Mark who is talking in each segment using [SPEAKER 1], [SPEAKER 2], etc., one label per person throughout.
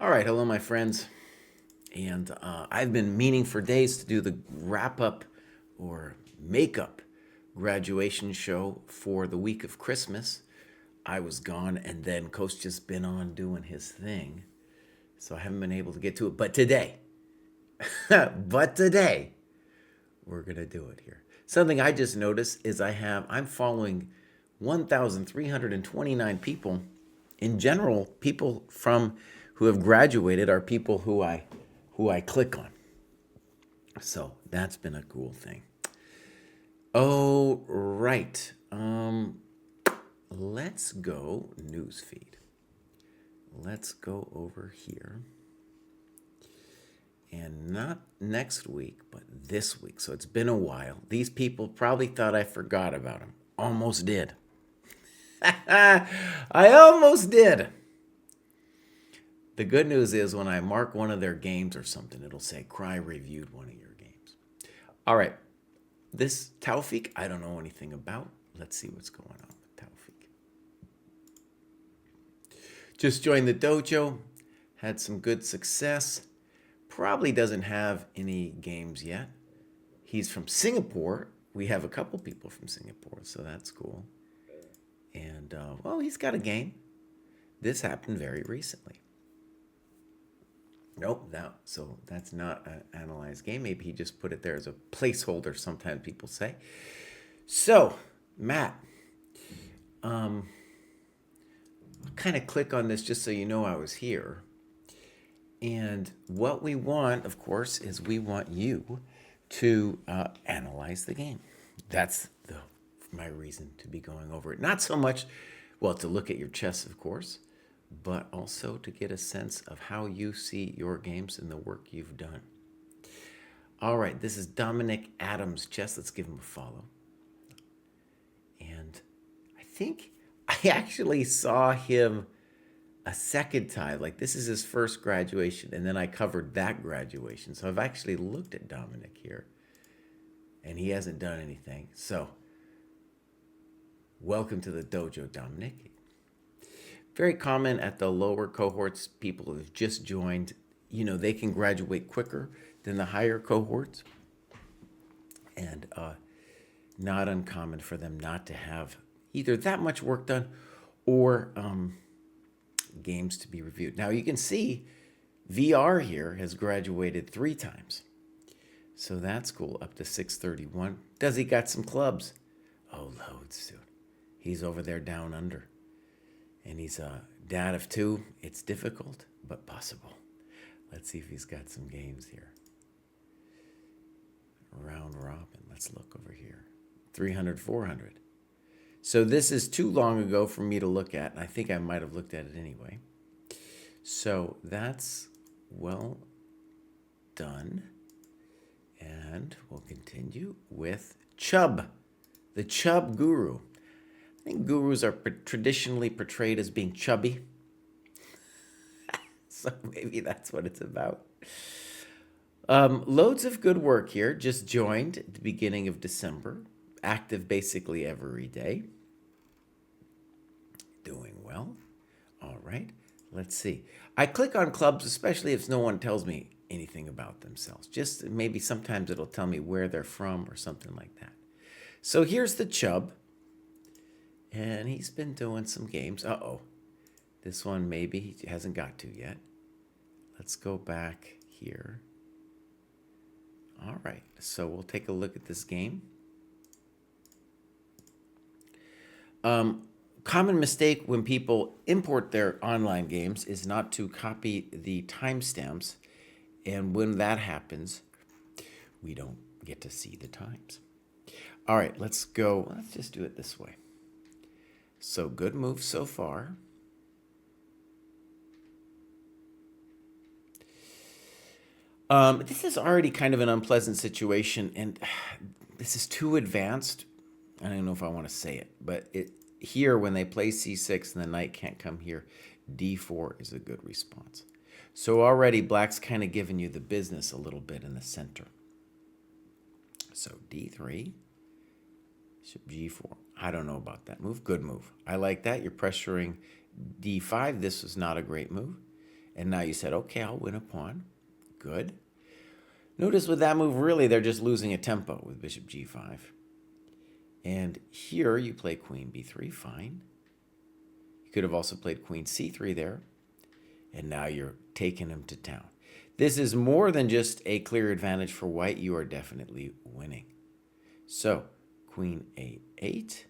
[SPEAKER 1] All right, hello, my friends. And I've been meaning for days to do the wrap up or makeup graduation show for the week of Christmas. I was gone, and then Kostya's been on doing his thing. So I haven't been able to get to it. But today, we're going to do it here. Something I just noticed is I'm following 1,329 people. In general, people from who have graduated are people who I click on. So that's been a cool thing. Oh, right. Let's go newsfeed. Let's go over here. And not next week, but this week. So it's been a while. These people probably thought I forgot about them. Almost did. I almost did. The good news is when I mark one of their games or something, it'll say Kraai reviewed one of your games. All right. This Taufik, I don't know anything about. Let's see what's going on with Taufik. Just joined the dojo, had some good success. Probably doesn't have any games yet. He's from Singapore. We have a couple people from Singapore, so that's cool. And, well, he's got a game. This happened very recently. Nope, so that's not an analyzed game. Maybe he just put it there as a placeholder, sometimes people say. So, Matt, I'll kind of click on this just so you know I was here. And what we want, of course, is we want you to analyze the game. That's my reason to be going over it. Not so much, well, to look at your chess, of course, but also to get a sense of how you see your games and the work you've done. All right, this is Dominic Adams Chess. Let's give him a follow. And I think I actually saw him a second time. Like, this is his first graduation, and then I covered that graduation. So I've actually looked at Dominic here, and he hasn't done anything. So welcome to the dojo, Dominic. Very common at the lower cohorts, people who've just joined, they can graduate quicker than the higher cohorts. And not uncommon for them not to have either that much work done or games to be reviewed. Now you can see VR here has graduated 3 times. So that's cool, up to 631. Does he got some clubs? Oh, loads, dude. He's over there down under. And he's a dad of 2. It's difficult, but possible. Let's see if he's got some games here. Round robin. Let's look over here. 300, 400. So this is too long ago for me to look at, and I think I might have looked at it anyway. So that's well done. And we'll continue with Chubb, the Chubb guru. I think gurus are traditionally portrayed as being chubby. So maybe that's what it's about. Loads of good work here. Just joined at the beginning of December. Active basically every day. Doing well. All right. Let's see. I click on clubs, especially if no one tells me anything about themselves. Just maybe sometimes it'll tell me where they're from or something like that. So here's the Chubb. And he's been doing some games. Uh-oh. This one maybe he hasn't got to yet. Let's go back here. All right. So we'll take a look at this game. Common mistake when people import their online games is not to copy the timestamps. And when that happens, we don't get to see the times. All right, let's go. Let's just do it this way. So good move so far. This is already kind of an unpleasant situation, and this is too advanced. I don't know if I want to say it, but here when they play c6 and the knight can't come here, d4 is a good response. So already black's kind of giving you the business a little bit in the center. So d3, bishop g4. I don't know about that move. Good move. I like that. You're pressuring d5. This was not a great move. And now you said, okay, I'll win a pawn. Good. Notice with that move, really, they're just losing a tempo with bishop g5. And here you play queen b3, fine. You could have also played queen c3 there. And now you're taking him to town. This is more than just a clear advantage for white. You are definitely winning. So, queen a8,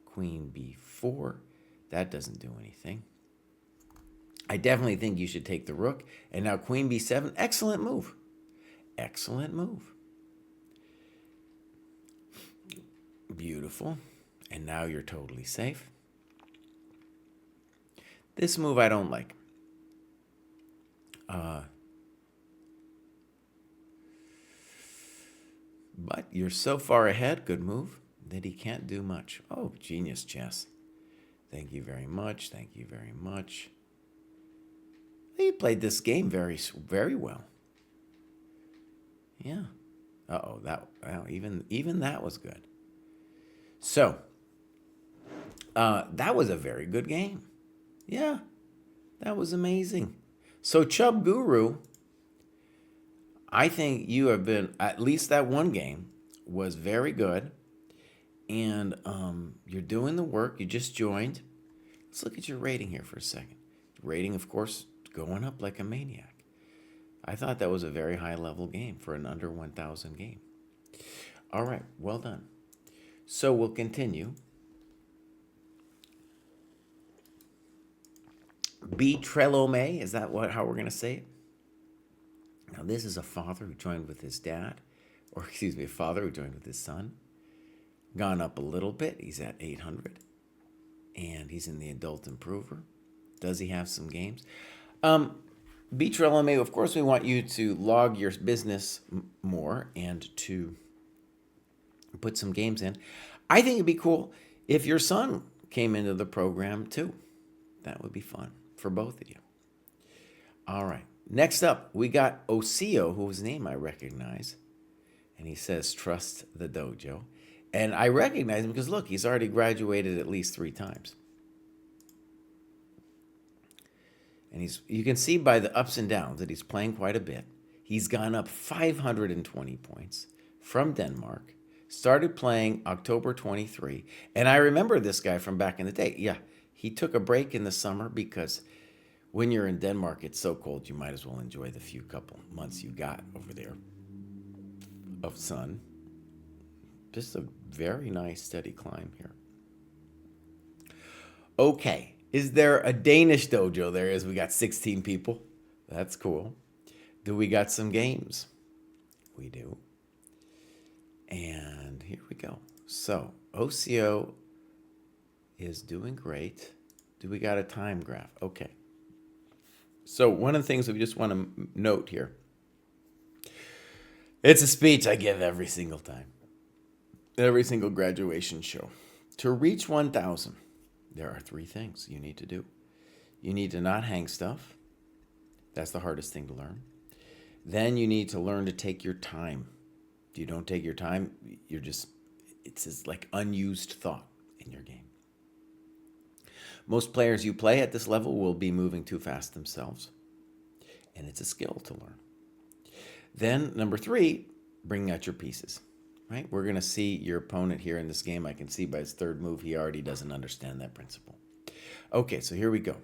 [SPEAKER 1] queen b4. That doesn't do anything. I definitely think you should take the rook. And now queen b7. Excellent move. Excellent move. Beautiful. And now you're totally safe. This move I don't like. But you're so far ahead, good move, that he can't do much. Oh, genius chess. Thank you very much. Thank you very much. He played this game very, very well. Yeah. Uh-oh, wow, even that was good. So, that was a very good game. Yeah, that was amazing. So, Chub Guru, I think you have been, at least that one game was very good. And you're doing the work. You just joined. Let's look at your rating here for a second. Rating, of course, going up like a maniac. I thought that was a very high-level game for an under 1,000 game. All right, well done. So we'll continue. Betrelome, is that how we're going to say it? Now, this is a father who joined with his dad, or excuse me, a father who joined with his son. Gone up a little bit. He's at 800. And he's in the adult improver. Does he have some games? Betrelome, of course, we want you to log your business more and to put some games in. I think it'd be cool if your son came into the program too. That would be fun for both of you. All right. Next up, we got Osio, whose name I recognize. And he says, trust the dojo. And I recognize him because, look, he's already graduated at least 3 times. And you can see by the ups and downs that he's playing quite a bit. He's gone up 520 points from Denmark. Started playing October 23. And I remember this guy from back in the day. Yeah, he took a break in the summer because when you're in Denmark, it's so cold, you might as well enjoy the few couple months you got over there of sun. Just a very nice, steady climb here. Okay. Is there a Danish dojo? There is. We got 16 people. That's cool. Do we got some games? We do. And here we go. So, Osio is doing great. Do we got a time graph? Okay. So, one of the things we just want to note here. It's a speech I give every single time. Every single graduation show. To reach 1,000, there are 3 things you need to do. You need to not hang stuff. That's the hardest thing to learn. Then you need to learn to take your time. If you don't take your time, it's just like unused thought in your game. Most players you play at this level will be moving too fast themselves. And it's a skill to learn. Then, number 3, bring out your pieces. Right? We're going to see your opponent here in this game. I can see by his 3rd move, he already doesn't understand that principle. Okay, so here we go.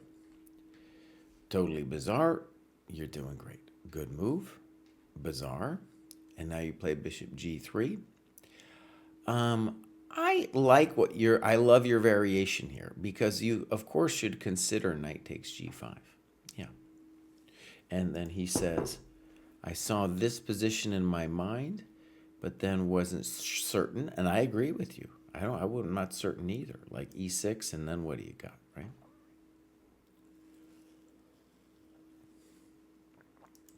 [SPEAKER 1] Totally bizarre. You're doing great. Good move. Bizarre. And now you play bishop g3. I love your variation here because you, of course, should consider knight takes g5. Yeah. And then he says, I saw this position in my mind, but then wasn't certain, and I agree with you. I'm not certain either. Like e6, and then what do you got, right?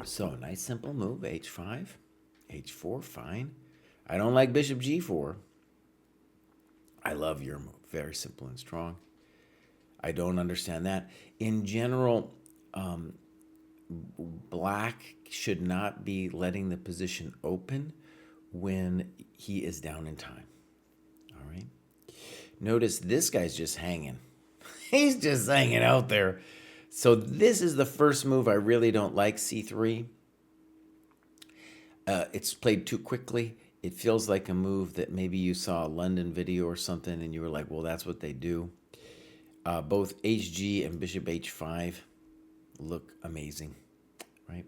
[SPEAKER 1] So, nice simple move, h5, h4, fine. I don't like bishop g4. I love your move, very simple and strong. I don't understand that. In general, black should not be letting the position open when he is down in time. All right. Notice this guy's just hanging. He's just hanging out there. So this is the first move I really don't like, c3. It's played too quickly. It feels like a move that maybe you saw a London video or something and you were like, well, that's what they do. Both hg and bishop h5 look amazing, right?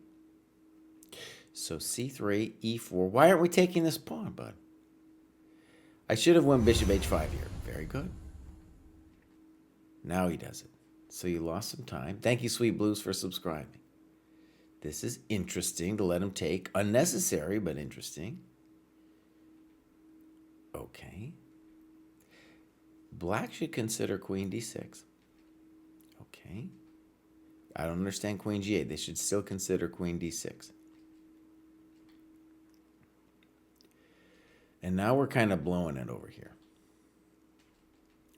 [SPEAKER 1] So c3, e4. Why aren't we taking this pawn, bud? I should have won bishop h5 here. Very good. Now he does it. So you lost some time. Thank you, Sweet Blues, for subscribing. This is interesting to let him take. Unnecessary, but interesting. Okay. Black should consider queen d6. Okay. I don't understand queen g8. They should still consider queen d6. And now we're kind of blowing it over here.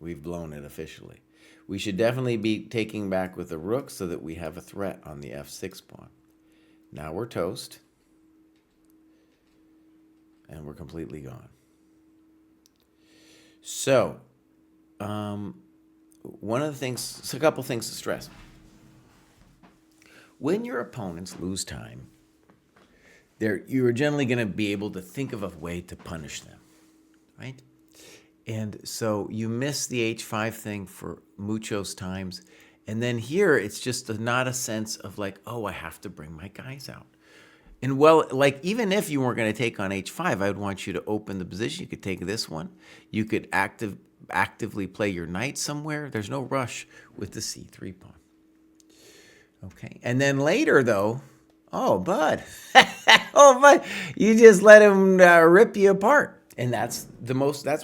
[SPEAKER 1] We've blown it officially. We should definitely be taking back with the rook so that we have a threat on the f6 pawn. Now we're toast. And we're completely gone. So, one of the things, a couple things to stress. When your opponents lose time, you're generally going to be able to think of a way to punish them, right? And so you miss the h5 thing for muchos times. And then here, it's just not a sense of like, oh, I have to bring my guys out. And well, like even if you weren't going to take on h5, I would want you to open the position. You could take this one. You could actively play your knight somewhere. There's no rush with the c3 pawn. Okay. And then later, though, oh, bud. Oh, bud. You just let him rip you apart. And that's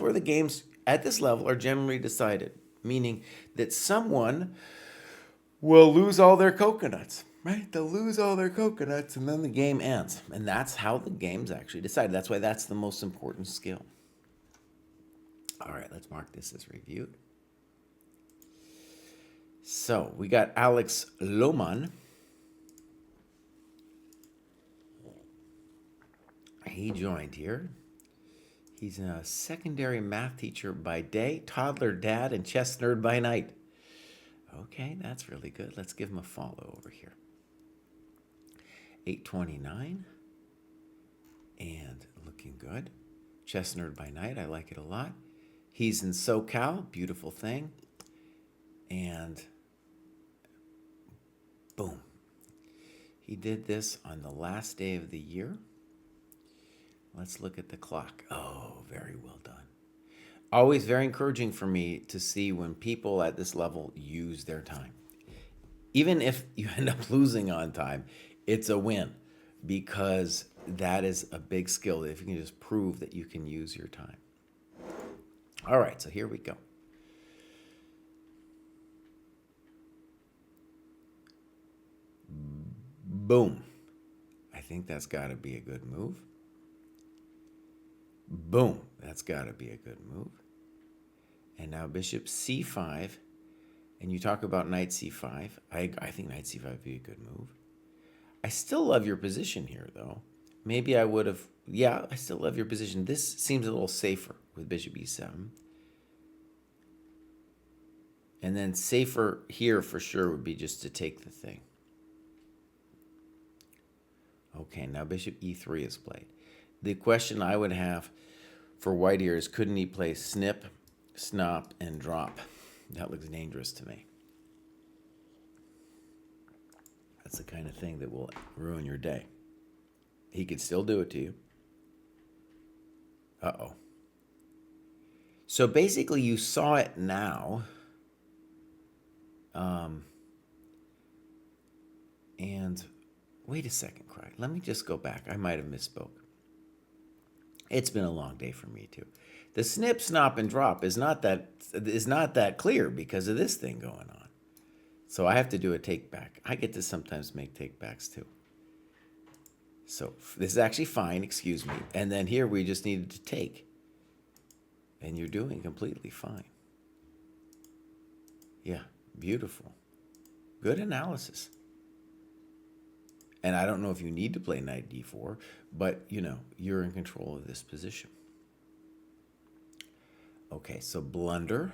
[SPEAKER 1] where the games at this level are generally decided, meaning that someone will lose all their coconuts, right? They'll lose all their coconuts and then the game ends. And that's how the game's actually decided. That's why that's the most important skill. All right, let's mark this as reviewed. So we got Alex Lohman. He joined here. He's a secondary math teacher by day, toddler dad, and chess nerd by night. Okay, that's really good. Let's give him a follow over here. 829. And looking good. Chess nerd by night. I like it a lot. He's in SoCal. Beautiful thing. And boom. He did this on the last day of the year. Let's look at the clock. Oh, very well done. Always very encouraging for me to see when people at this level use their time. Even if you end up losing on time, it's a win because that is a big skill if you can just prove that you can use your time. All right, so here we go. Boom. I think that's got to be a good move. Boom. That's got to be a good move. And now bishop c5. And you talk about knight c5. I think knight c5 would be a good move. I still love your position here, though. Maybe I would have... Yeah, I still love your position. This seems a little safer with bishop e7. And then safer here for sure would be just to take the thing. Okay, now bishop e3 is played. The question I would have for white here is, couldn't he play snip, snop, and drop? That looks dangerous to me. That's the kind of thing that will ruin your day. He could still do it to you. Uh-oh. So basically you saw it now. And wait a second, Kraai. Let me just go back. I might have misspoke. It's been a long day for me too. The snip, snop, and drop is not that clear because of this thing going on. So I have to do a take back. I get to sometimes make take backs too. So this is actually fine, excuse me. And then here we just needed to take. And you're doing completely fine. Yeah, beautiful. Good analysis. And I don't know if you need to play knight d4, but, you know, you're in control of this position. Okay, so blunder.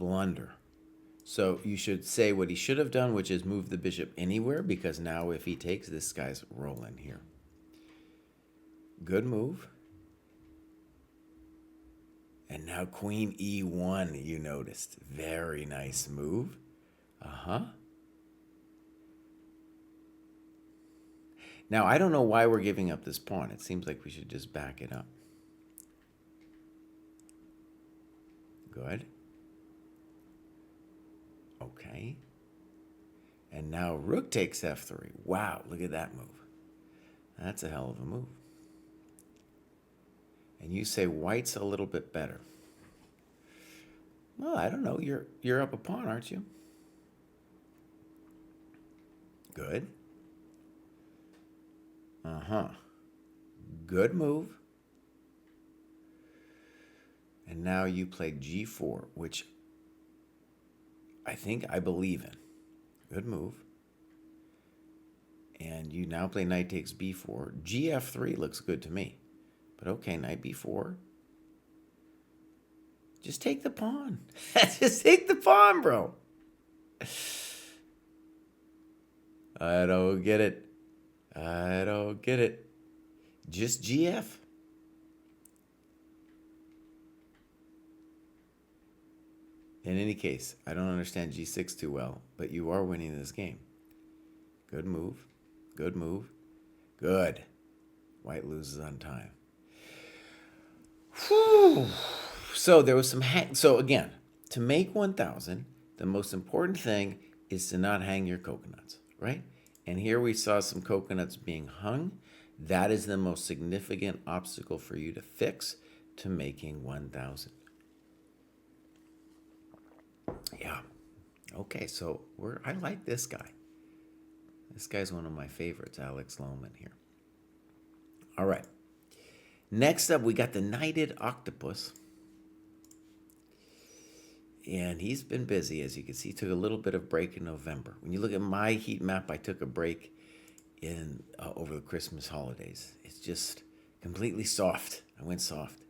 [SPEAKER 1] blunder. So you should say what he should have done, which is move the bishop anywhere, because now if he takes, this guy's rolling here. Good move. And now queen e1, you noticed. Very nice move. Now, I don't know why we're giving up this pawn. It seems like we should just back it up. Good. Okay. And now rook takes f3. Wow, look at that move. That's a hell of a move. And you say white's a little bit better. Well, I don't know. You're up a pawn, aren't you? Good. Good move. And now you play g4, which I believe in. Good move. And you now play knight takes b4. gf3 looks good to me. But okay, knight b4. Just take the pawn. Just take the pawn, bro. I don't get it. I don't get it. Just GF. In any case, I don't understand G6 too well, but you are winning this game. Good move. Good move. Good. White loses on time. Whew. So there was some so again, to make 1,000, the most important thing is to not hang your coconuts, right? And here we saw some coconuts being hung. That is the most significant obstacle for you to fix to making 1,000. Yeah. Okay, so I like this guy. This guy's one of my favorites, Alex Lohman here. All right. Next up, we got the Knighted Octopus. And he's been busy, as you can see. He took a little bit of break in November. When you look at my heat map, I took a break in over the Christmas holidays. It's just completely soft. I went soft.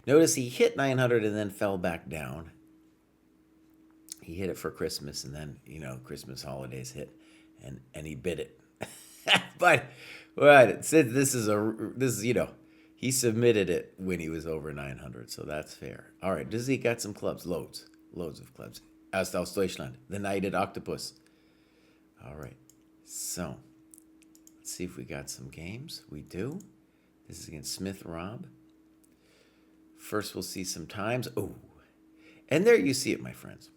[SPEAKER 1] Notice he hit 900 and then fell back down. He hit it for Christmas, and then, Christmas holidays hit, and he bit it. but this is he submitted it when he was over 900, so that's fair. All right, does he got some clubs? Loads of clubs. Aus Deutschland, the Knighted Octopus. All right, so let's see if we got some games. We do. This is against Smith Rob. First, we'll see some times. Oh, and there you see it, my friends.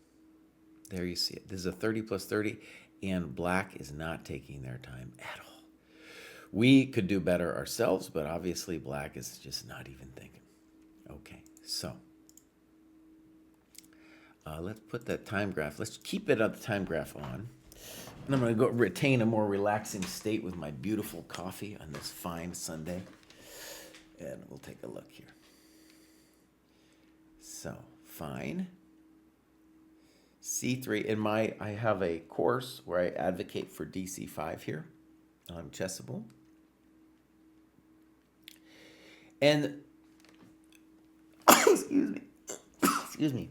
[SPEAKER 1] There you see it. This is a 30 plus 30, and black is not taking their time at all. We could do better ourselves, but obviously black is just not even thinking. Okay, so let's put that time graph. Let's keep it at the time graph on. And I'm going to go retain a more relaxing state with my beautiful coffee on this fine Sunday. And we'll take a look here. So, fine. C3. I have a course where I advocate for DC5 here on Chessable. And, excuse me.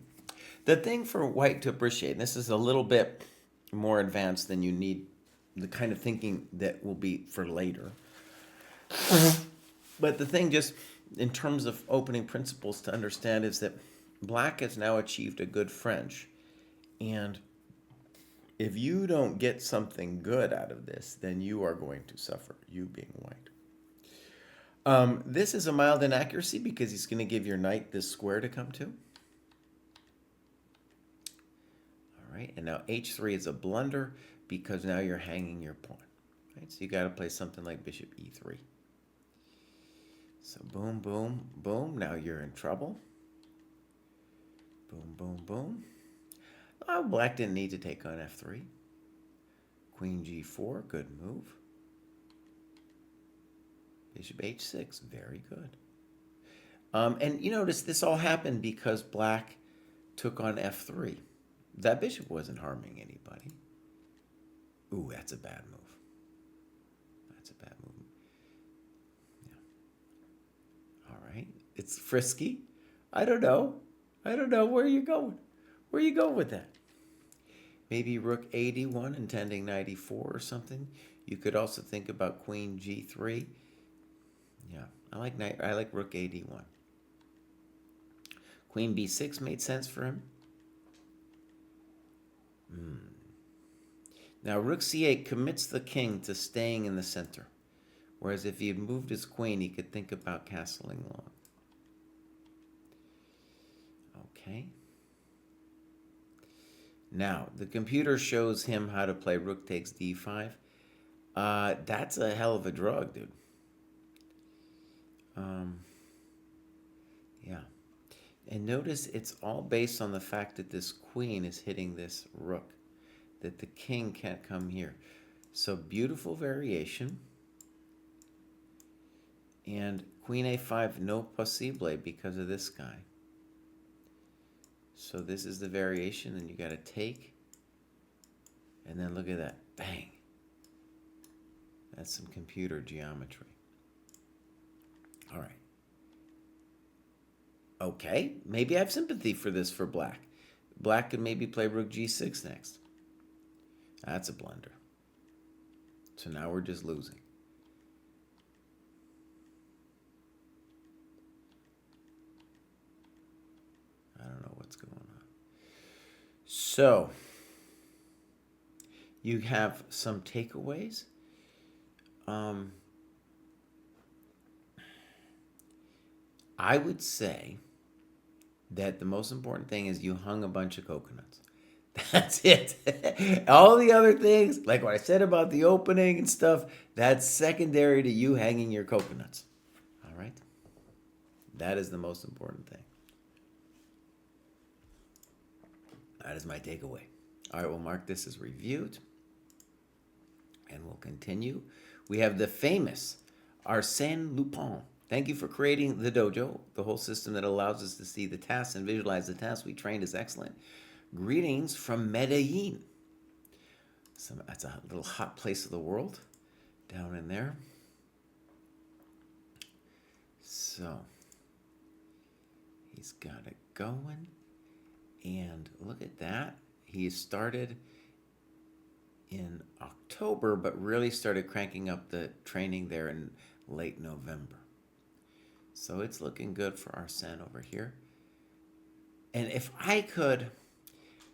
[SPEAKER 1] The thing for white to appreciate, and this is a little bit more advanced than you need, the kind of thinking that will be for later. But the thing just in terms of opening principles to understand is that black has now achieved a good French. And if you don't get something good out of this, then you are going to suffer, you being white. This is a mild inaccuracy because he's going to give your knight this square to come to. All right, and now h3 is a blunder because now you're hanging your pawn. Right, so you got to play something like bishop e3. So boom, boom, boom. Now you're in trouble. Boom, boom, boom. Oh, black didn't need to take on f3. Queen g4, good move. Bishop h6, very good. And you notice this all happened because black took on f3. That bishop wasn't harming anybody. Ooh, that's a bad move. That's a bad move. Yeah. All right. It's frisky. I don't know. Where are you going? Where you go with that? Maybe rook 81 intending knight e4 or something. You could also think about queen g3. Yeah, I like rook 81. Queen b6 made sense for him. Now rook c8 commits the king to staying in the center. Whereas if he had moved his queen, he could think about castling long. Okay. Now, the computer shows him how to play rook takes d5. That's a hell of a drug, dude. Yeah. And notice it's all based on the fact that this queen is hitting this rook, that the king can't come here. So beautiful variation. And queen a5, no possible because of this guy. So this is the variation, and you got to take. And then look at that. Bang. That's some computer geometry. All right. Okay, maybe I have sympathy for this for black. Black could maybe play rook g6 next. That's a blunder. So now we're just losing. I don't know what's going on. So, you have some takeaways. I would say that the most important thing is you hung a bunch of coconuts. That's it. All the other things, like what I said about the opening and stuff, that's secondary to you hanging your coconuts. All right? That is the most important thing. That is my takeaway. All right, we'll mark this as reviewed. And we'll continue. We have the famous Arsène Lupin. Thank you for creating the dojo. The whole system that allows us to see the tasks and visualize the tasks we trained is excellent. Greetings from Medellin. That's a little hot place of the world down in there. So he's got it going. And look at that. He started in October, but really started cranking up the training there in late November. So it's looking good for Arsène over here. And if I could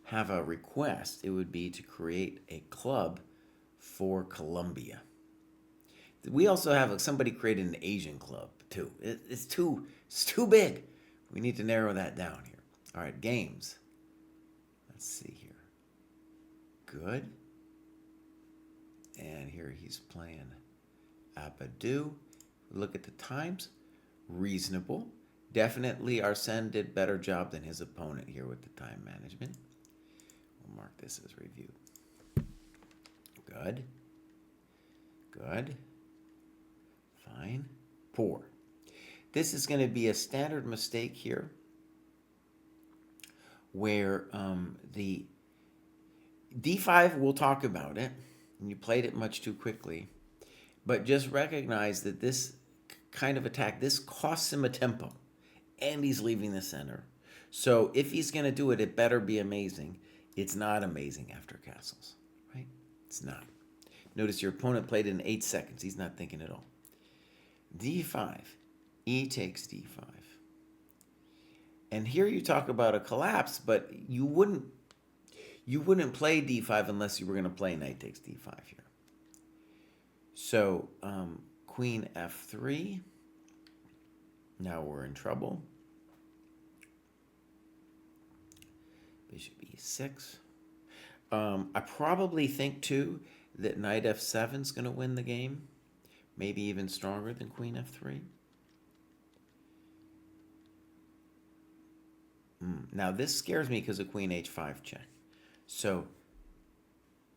[SPEAKER 1] have a request, it would be to create a club for Colombia. We also have somebody created an Asian club too. It's too big. We need to narrow that down here. All right, games. Let's see here. Good. And here he's playing Abadou. Look at the times. Reasonable. Definitely Arsène did better job than his opponent here with the time management. We'll mark this as reviewed. Good. Good. Fine. Poor. This is going to be a standard mistake here where the d5, we'll talk about it, and you played it much too quickly, but just recognize that this kind of attack, this costs him a tempo, and he's leaving the center. So if he's going to do it, it better be amazing. It's not amazing after castles, right? It's not. Notice your opponent played in 8 seconds. He's not thinking at all. d5, e takes d5. And here you talk about a collapse, but you wouldn't play d5 unless you were going to play knight takes d5 here. So queen f3. Now we're in trouble. Bishop e6. I probably think too that knight f7 is going to win the game. Maybe even stronger than queen f3. Now this scares me because of queen h5 check. So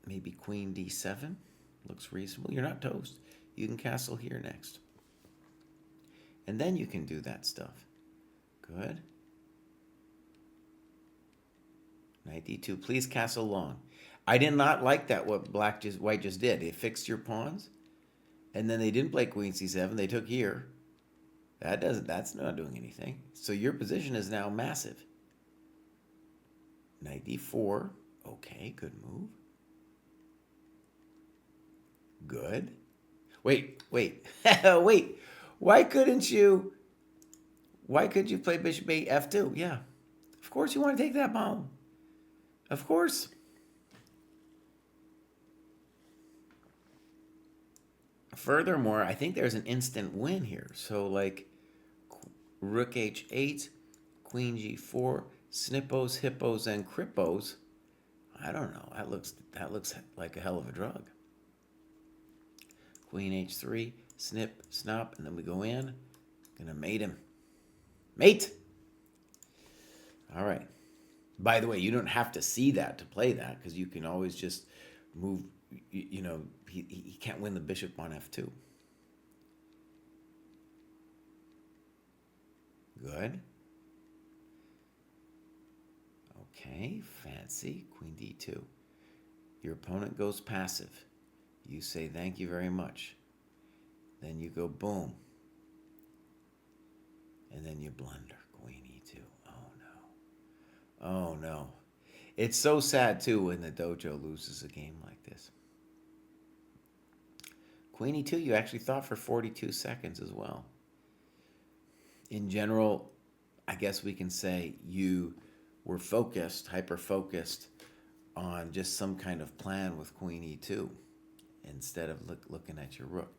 [SPEAKER 1] maybe queen d7 looks reasonable. You're not toast. You can castle here next. And then you can do that stuff. Good. Knight d2. Please castle long. I did not like that what white just did. They fixed your pawns, and then they didn't play queen c7. They took here. That's not doing anything. So your position is now massive. Knight d4. Okay, good move. Good. Wait. Wait. Why couldn't you? Why could you play bishop a f2? Yeah. Of course you want to take that pawn. Of course. Furthermore, I think there's an instant win here. So like rook h8, queen g4, snippos, hippos, and crippos. I don't know. That looks like a hell of a drug. Queen h3, snip, snap, and then we go in. Gonna mate him. Mate! All right. By the way, you don't have to see that to play that, because you can always just move, you know, he can't win the bishop on f2. Good. Okay, fancy. Queen d2. Your opponent goes passive. You say thank you very much. Then you go boom. And then you blunder. Queen e2. Oh no. Oh no. It's so sad too when the dojo loses a game like this. Queen e2, you actually thought for 42 seconds as well. In general, I guess we can say you were focused, hyper-focused on just some kind of plan with Queen e2 instead of looking at your rook.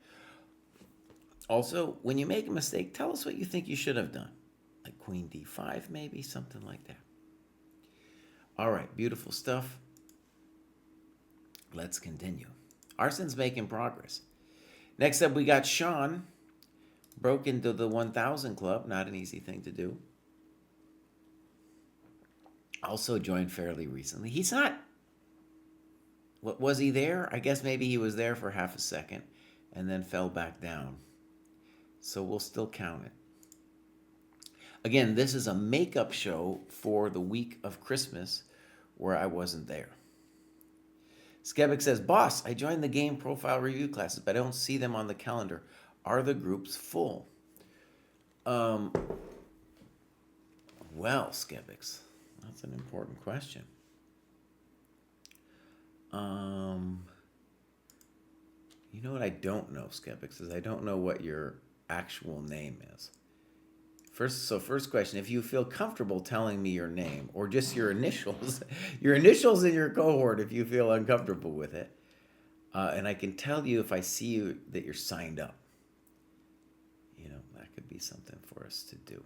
[SPEAKER 1] Also, when you make a mistake, tell us what you think you should have done. Like Queen d5 maybe, something like that. All right, beautiful stuff. Let's continue. Arsen's making progress. Next up, we got Sean. Broke into the 1000 club. Not an easy thing to do. Also joined fairly recently. He's not... What was he there? I guess maybe he was there for half a second and then fell back down. So we'll still count it. Again, this is a makeup show for the week of Christmas where I wasn't there. Skebik says, Boss, I joined the game profile review classes, but I don't see them on the calendar. Are the groups full? Well, Skebix, that's an important question. You know what I don't know, Skeptics, is I don't know what your actual name is. First question, if you feel comfortable telling me your name or just your initials, your initials in your cohort if you feel uncomfortable with it. And I can tell you if I see you that you're signed up. You know, that could be something for us to do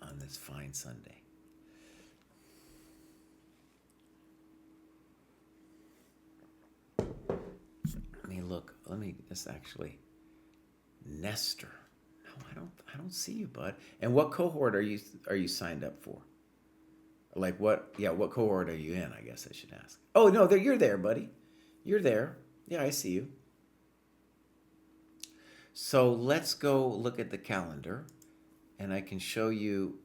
[SPEAKER 1] on this fine Sunday. Let me just actually, Nestor. No, I don't see you, bud. And what cohort are you signed up for? Like what? Yeah, what cohort are you in? I guess I should ask. Oh no, you're there, buddy. You're there. Yeah, I see you. So let's go look at the calendar, and I can show you.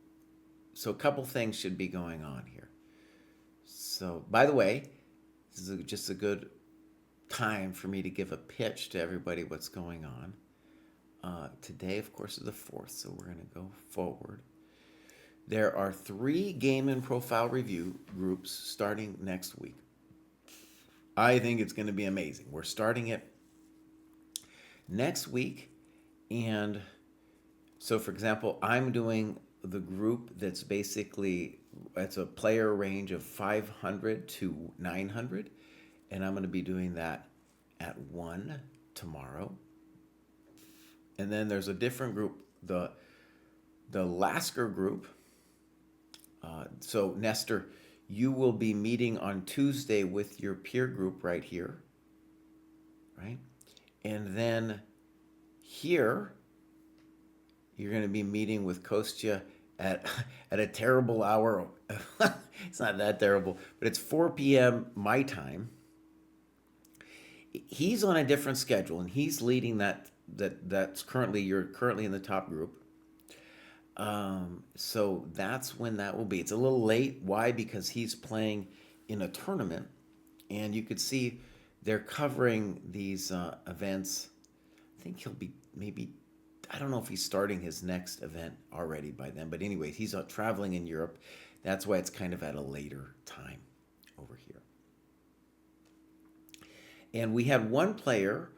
[SPEAKER 1] So a couple things should be going on here. So, by the way, this is just a good time for me to give a pitch to everybody what's going on. Today, of course, is the 4th, so we're going to go forward. There are 3 game and profile review groups starting next week. I think it's going to be amazing. We're starting it next week, and so, for example, I'm doing the group that's basically, it's a player range of 500 to 900, and I'm going to be doing that at 1 tomorrow. And then there's a different group, the Lasker group. So Nestor, you will be meeting on Tuesday with your peer group right here, right? And then here, you're going to be meeting with Kostya at a terrible hour. It's not that terrible, but it's 4 p.m. my time. He's on a different schedule, and he's leading that's currently, you're currently in the top group. So that's when that will be. It's a little late. Why? Because he's playing in a tournament, and you could see they're covering these events. I think he'll be maybe I don't know if he's starting his next event already by then, but anyway, he's traveling in Europe. That's why it's kind of at a later time over here. And we had one player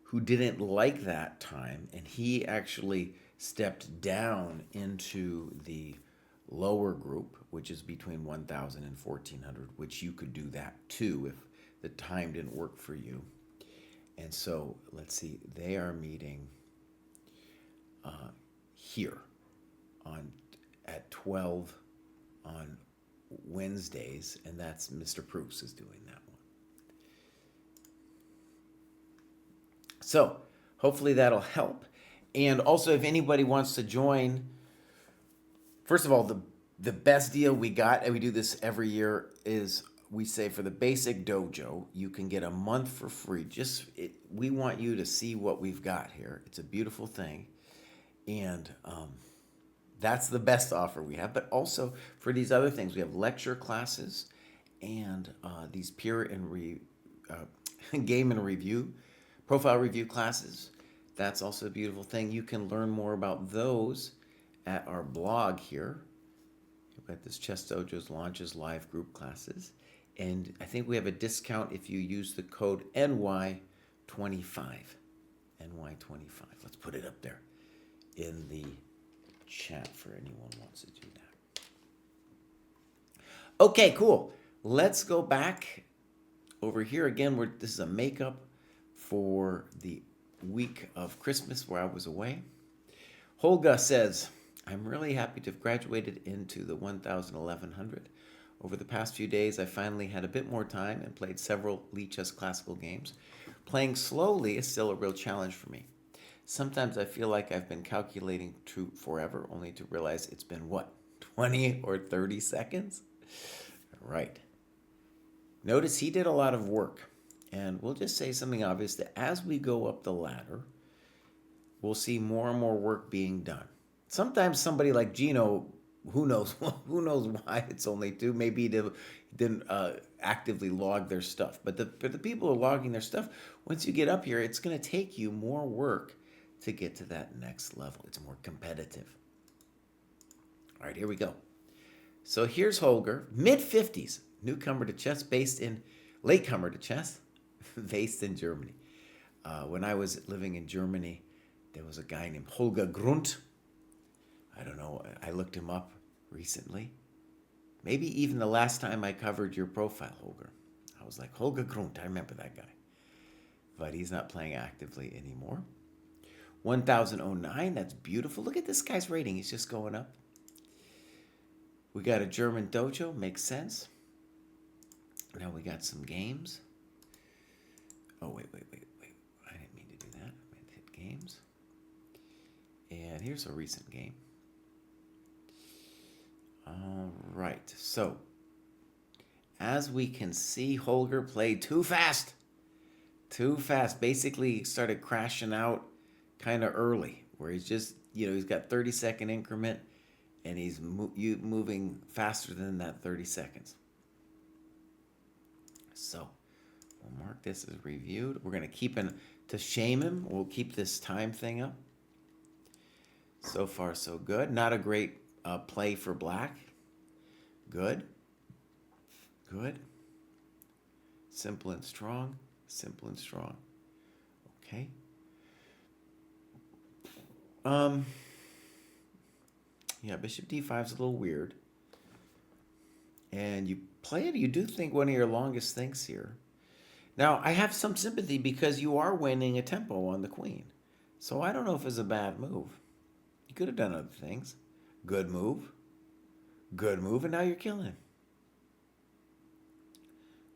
[SPEAKER 1] who didn't like that time, and he actually stepped down into the lower group, which is between 1,000 and 1,400, which you could do that too if the time didn't work for you. And so let's see, they are meeting here at 12 on Wednesdays, and that's Mr. Pruess is doing that one. So hopefully that'll help. And also, if anybody wants to join, first of all, the best deal we got, and we do this every year, is we say for the basic dojo, you can get a month for free. We want you to see what we've got here. It's a beautiful thing. And that's the best offer we have. But also for these other things, we have lecture classes and these peer and game and review, profile review classes. That's also a beautiful thing. You can learn more about those at our blog here. We've got this Chess Dojo's launches live group classes. And I think we have a discount if you use the code NY25. NY25. Let's put it up there in the chat for anyone who wants to do that. Okay, cool. Let's go back over here again. This is a makeup for the week of Christmas where I was away. Holga says, I'm really happy to have graduated into the 1,1100. Over the past few days, I finally had a bit more time and played several Lichess classical games. Playing slowly is still a real challenge for me. Sometimes I feel like I've been calculating forever, only to realize it's been, 20 or 30 seconds? Right. Notice he did a lot of work. And we'll just say something obvious, that as we go up the ladder, we'll see more and more work being done. Sometimes somebody like Gino, who knows why it's only 2, maybe they didn't actively log their stuff. But the people who are logging their stuff, once you get up here, it's going to take you more work to get to that next level. It's more competitive. All right, here we go. So here's Holger, mid-50s, newcomer to chess, latecomer to chess, based in Germany. When I was living in Germany, there was a guy named Holger Grunt. I don't know, I looked him up recently. Maybe even the last time I covered your profile, Holger. I was like, Holger Grunt, I remember that guy. But he's not playing actively anymore. 1,009, that's beautiful. Look at this guy's rating, he's just going up. We got a German dojo, makes sense. Now we got some games. Oh, wait. I didn't mean to do that. I meant to hit games. And here's a recent game. All right, so as we can see, Holger played too fast. Basically started crashing out kind of early, where he's just, he's got 30-second increment, and he's moving faster than that 30 seconds. So we'll mark this as reviewed. We're going to keep to shame him, we'll keep this time thing up. So far, so good. Not a great play for black. Good. Simple and strong. Okay. Yeah, bishop d5 is a little weird. And you do think one of your longest things here. Now, I have some sympathy because you are winning a tempo on the queen. So I don't know if it's a bad move. You could have done other things. Good move, and now you're killing him.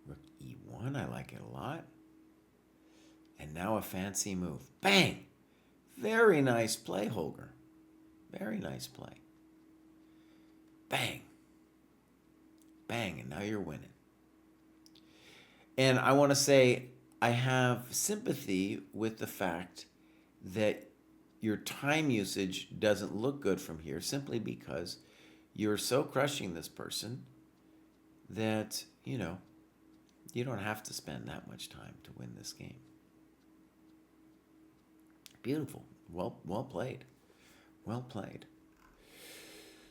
[SPEAKER 1] Rook e1, I like it a lot. And now a fancy move. Bang! Very nice play, Holger. Very nice play. Bang. And now you're winning. And I want to say I have sympathy with the fact that your time usage doesn't look good from here, simply because you're so crushing this person that, you don't have to spend that much time to win this game. Beautiful. Well played. Well played.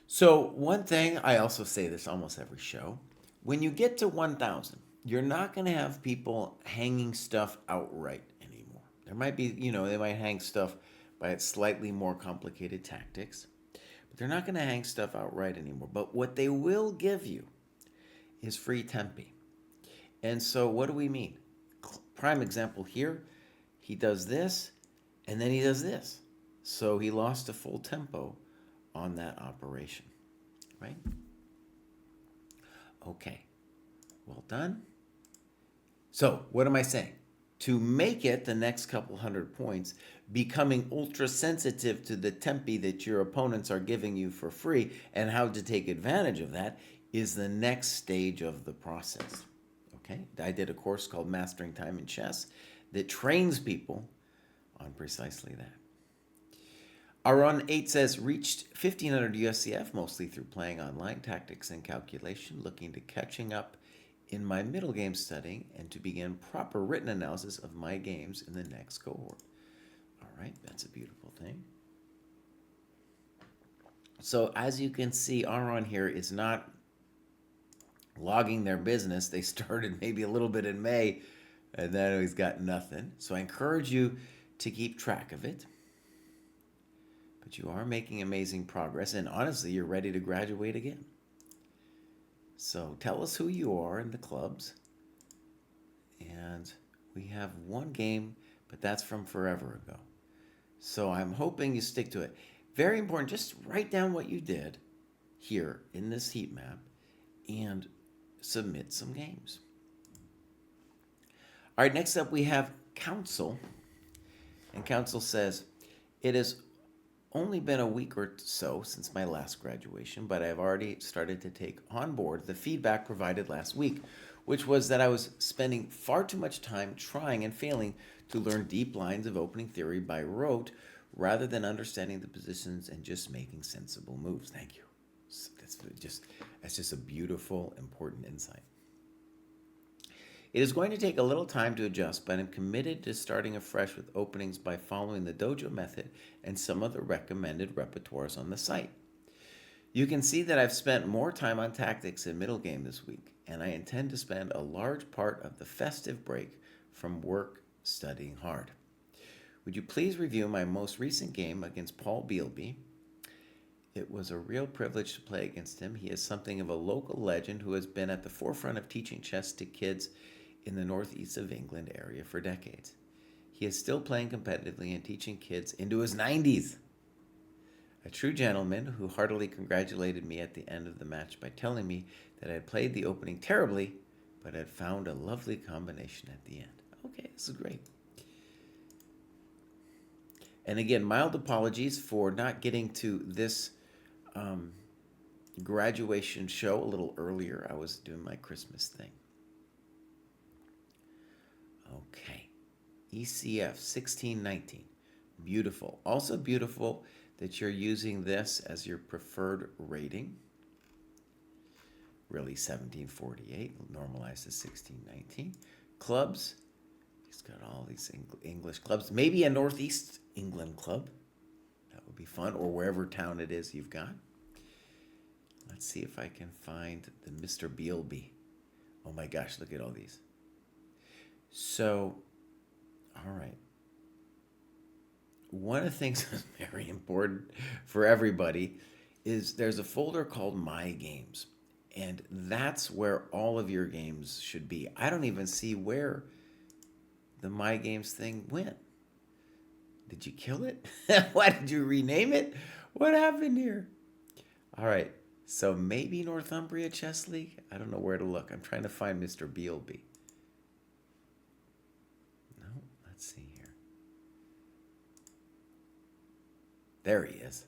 [SPEAKER 1] So, one thing, I also say this almost every show, when you get to 1,000, you're not going to have people hanging stuff outright anymore. There might be, they might hang stuff by its slightly more complicated tactics, but they're not going to hang stuff outright anymore. But what they will give you is free tempi. And so, what do we mean? Prime example here, he does this, and then he does this. So, he lost a full tempo on that operation, right? Okay, well done. So, what am I saying? To make it the next couple hundred points, becoming ultra sensitive to the tempi that your opponents are giving you for free and how to take advantage of that is the next stage of the process. Okay, I did a course called Mastering Time in Chess that trains people on precisely that. Aron 8 says, reached 1500 USCF mostly through playing online, tactics and calculation, looking to catching up in my middle game studying and to begin proper written analysis of my games in the next cohort. All right, that's a beautiful thing. So as you can see, Aron here is not logging their business. They started maybe a little bit in May, and then he's got nothing. So I encourage you to keep track of it. But you are making amazing progress, and honestly, you're ready to graduate again. So tell us who you are in the clubs. And we have one game, but that's from forever ago. So I'm hoping you stick to it. Very important, just write down what you did here in this heat map and submit some games. All right, next up we have Council. And Council says, it has only been a week or so since my last graduation, but I've already started to take on board the feedback provided last week, which was that I was spending far too much time trying and failing to learn deep lines of opening theory by rote rather than understanding the positions and just making sensible moves. Thank you. That's just a beautiful, important insight. It is going to take a little time to adjust, but I'm committed to starting afresh with openings by following the dojo method and some of the recommended repertoires on the site. You can see that I've spent more time on tactics in middle game this week, and I intend to spend a large part of the festive break from work studying hard. Would you please review my most recent game against Paul Bealby? It was a real privilege to play against him. He is something of a local legend who has been at the forefront of teaching chess to kids in the northeast of England area for decades. He is still playing competitively and teaching kids into his 90s. A true gentleman who heartily congratulated me at the end of the match by telling me that I had played the opening terribly, but had found a lovely combination at the end. Okay, this is great. And again, mild apologies for not getting to this graduation show a little earlier. I was doing my Christmas thing. Okay, ECF 1619, beautiful. Also beautiful that you're using this as your preferred rating. Really 1748, normalized to 1619. Clubs, he's got all these English clubs. Maybe a Northeast England club. That would be fun, or wherever town it is you've got. Let's see if I can find the Mr. Bealby. Oh my gosh, look at all these. So, all right. One of the things that's very important for everybody is there's a folder called My Games, and that's where all of your games should be. I don't even see where the My Games thing went. Did you kill it? Why did you rename it? What happened here? All right, so maybe Northumbria Chess League? I don't know where to look. I'm trying to find Mr. Bealby. Let's see here. There he is.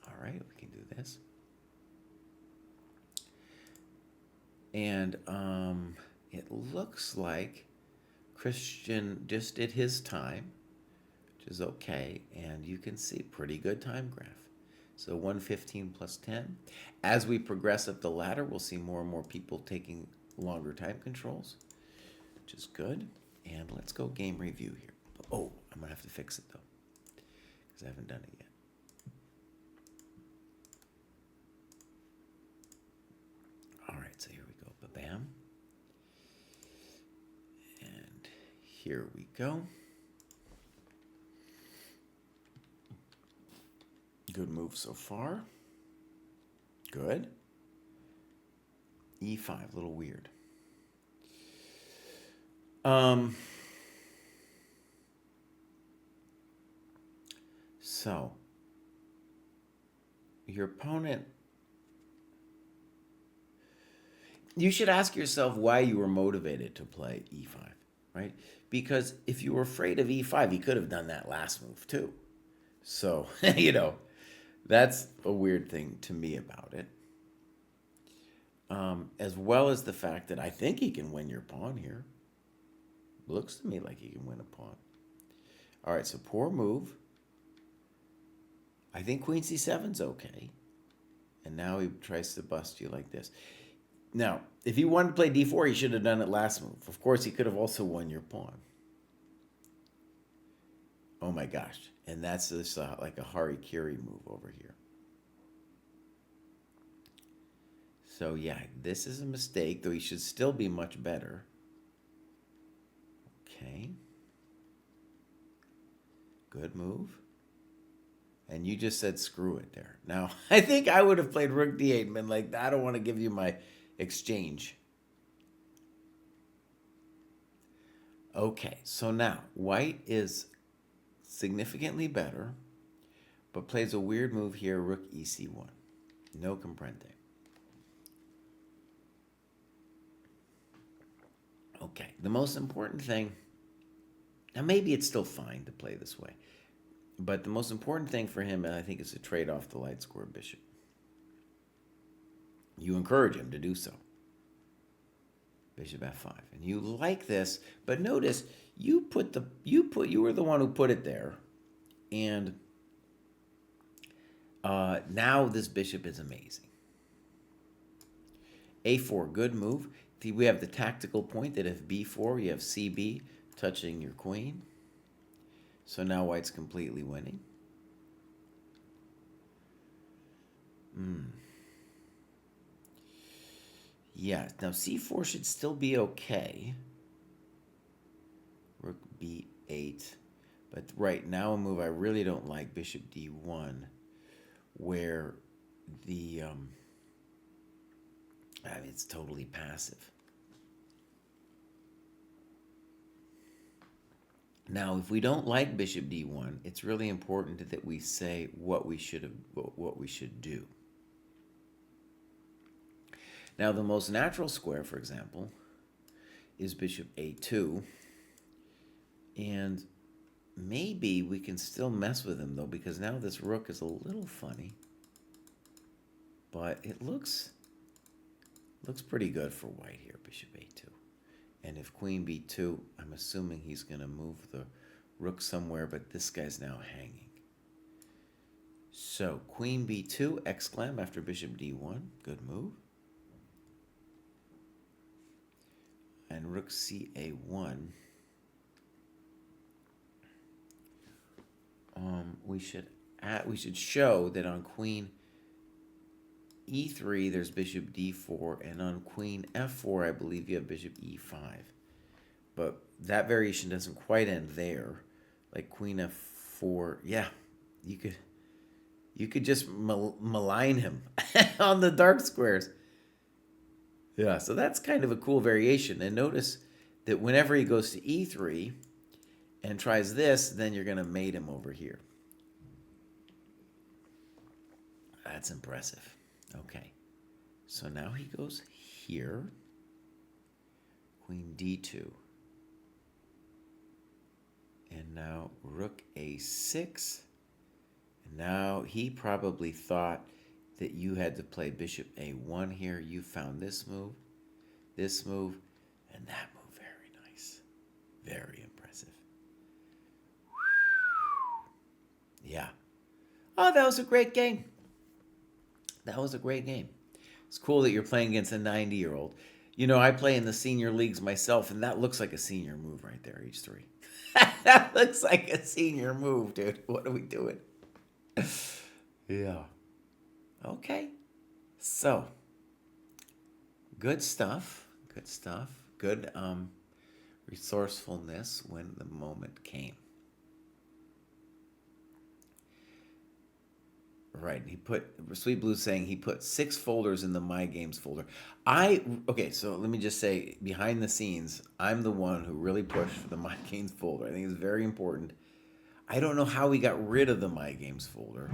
[SPEAKER 1] All right, we can do this. And it looks like Christian just did his time, which is okay. And you can see pretty good time graph. So 115 plus 10. As we progress up the ladder, we'll see more and more people taking longer time controls, which is good. And let's go game review here. Oh, I'm going to have to fix it, though, because I haven't done it yet. All right, so here we go. Ba-bam. And here we go. Good move so far. Good. E5, a little weird. So, your opponent, you should ask yourself why you were motivated to play E5, right? Because if you were afraid of E5, he could have done that last move too. So, that's a weird thing to me about it. As well as the fact that I think he can win your pawn here. Looks to me like he can win a pawn. All right, so poor move. I think queen c7's okay. And now he tries to bust you like this. Now, if he wanted to play d4, he should have done it last move. Of course, he could have also won your pawn. Oh my gosh. And that's just like a harikiri move over here. So yeah, this is a mistake, though he should still be much better. Okay. Good move. And you just said screw it there. Now, I think I would have played rook d8 and been like, I don't want to give you my exchange. Okay, so now white is significantly better, but plays a weird move here, rook ec1. No comprende. Okay, the most important thing, now maybe it's still fine to play this way, but the most important thing for him, I think, is to trade off the light square bishop. You encourage him to do so. Bishop f5, and you like this, but notice you were the one who put it there, and now this bishop is amazing. a4, good move. We have the tactical point that if b4, you have cb touching your queen. So now white's completely winning. Yeah, now c4 should still be okay. Rook b8. But right now a move I really don't like, bishop d1, where the it's totally passive. Now, if we don't like bishop d1, it's really important that we say what we should do. Now, the most natural square, for example, is bishop a2, and maybe we can still mess with him though, because now this rook is a little funny, but it looks pretty good for white here, bishop a2. And if queen b2, I'm assuming he's going to move the rook somewhere, but this guy's now hanging. So queen b2, exclam after bishop d1, good move. And rook ca1. We should show that on queen e3 there's bishop d4, and on queen f4 I believe you have bishop e5. But that variation doesn't quite end there. Like queen f4, yeah, you could just malign him on the dark squares. Yeah, so that's kind of a cool variation. And notice that whenever he goes to e3 and tries this, then you're going to mate him over here. That's impressive. Okay, so now he goes here, queen d2, and now rook a6, and now he probably thought that you had to play bishop a1 here. You found this move, and that move. Very nice, very impressive. Yeah. Oh, that was a great game. That was a great game. It's cool that you're playing against a 90-year-old. You know, I play in the senior leagues myself, and that looks like a senior move right there, h3. That looks like a senior move, dude. What are we doing? Yeah. Okay. So, good stuff. Good stuff. Good resourcefulness when the moment came. Right. He put Sweet Blue saying he put 6 folders in the My Games folder. Okay, so let me just say behind the scenes, I'm the one who really pushed for the My Games folder. I think it's very important. I don't know how we got rid of the My Games folder.